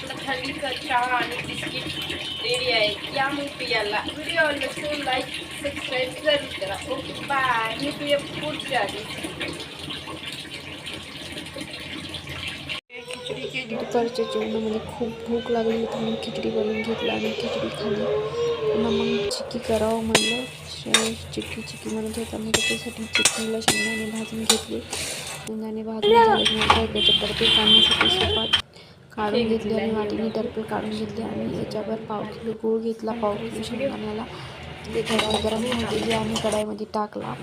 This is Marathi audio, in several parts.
आपला थंडीचा चहा आणि बिस्किट रेडी आहे, या मग पियाला. व्हिडिओ आवडला लाईक सबस्क्राईब जरूर करा. ओके बाय, मी तुझ्या पुढच्या दुपारच्या जेवणामध्ये खूप भूक लागली होती म्हणून खिचडी बनवून घेतला आणि खिचडी खाली. पुन्हा मग चिक्की करावं म्हणलं. चिक्की म्हणत होता, मग त्याच्यासाठी चिक्कीला शेंगदाणे भाजून घेतले. शेंगदाणे भाजून झाल्यानंतर त्याचे टरफे काढण्यासाठी सोपात काढून घेतले आणि वाटीने टरफे काढून घेतले आणि याच्यावर पाव किलो गूळ घेतला. पाव किलो शेंगदाण्याला ते कढाई गरम केली आणि कढाईमध्ये टाकला.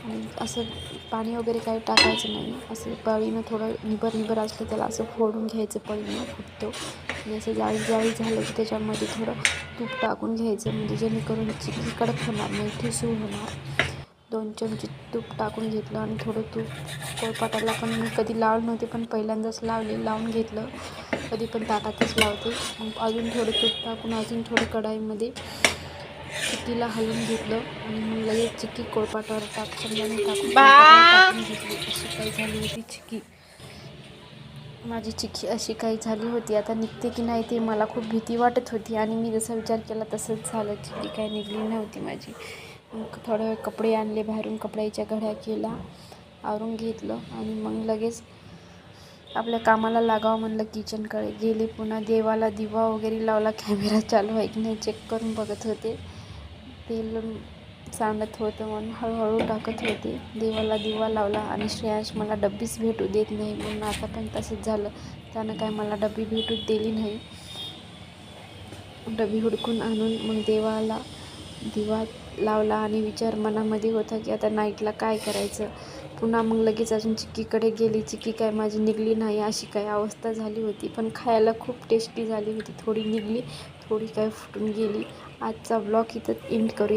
आणि असं पाणी वगैरे काही टाकायचं नाही, असं पळीनं थोडं निबर असलं त्याला असं फोडून घ्यायचं. पळीनं फुटतो आणि असं जाळी झालं की त्याच्यामध्ये थोडं तूप टाकून घ्यायचं, म्हणजे जेणेकरून चिक्की कडक होणार नाही, ठिसूळ होणार. 2 चमचे तूप टाकून घेतलं आणि थोडं तूप पोळपाटाला पण मी कधी लावलं नव्हते, पण पहिल्यांदाच लावून घेतलं. कधी पण ताटातच लावते. मग अजून थोडं तूप टाकून अजून थोडं कढाईमध्ये चिक्कीला हलवून घेतलं आणि मग लगेच चिक्की कोळपाटावर टाकून घेतली. अशी काही झाली होती चिक्की. माझी चिक्की अशी काही झाली होती. आता निघते की नाही ते मला खूप भीती वाटत होती आणि मी जसा विचार केला तसंच झालं. चिक्की काही निघली नव्हती माझी. मग थोडा वेळ कपडे आणले बाहेरून, कपड्याच्या घड्या केला, आवरून घेतलं आणि मग लगेच आपल्या कामाला लागावं म्हणलं. किचनकडे गेले. पुन्हा देवाला दिवा वगैरे लावला. कॅमेरा चालू आहे की नाही चेक करून बघत होते. तेल सांडत होतं म्हणून हळूहळू टाकत होते. देवाला दिवा लावला आणि श्रेयांश मला डब्बीच भेटू देत नाही म्हणून आता पण तसंच झालं. त्यानं काय मला डब्बी भेटू दिली नाही. डबी हुडकून आणून मग देवाला दिवा लावला आणि विचार मनामध्ये होता की आता नाईटला काय करायचं. पुन्हा मग लगेच अजून चिक्कीकडे गेली. चिक्की काय माझी निघली नाही, अशी काय अवस्था झाली होती. पण खायला खूप टेस्टी झाली होती. थोडी निघली, थोडी काय फुटून गेली. आजचा ब्लॉग इथं एंड करूया.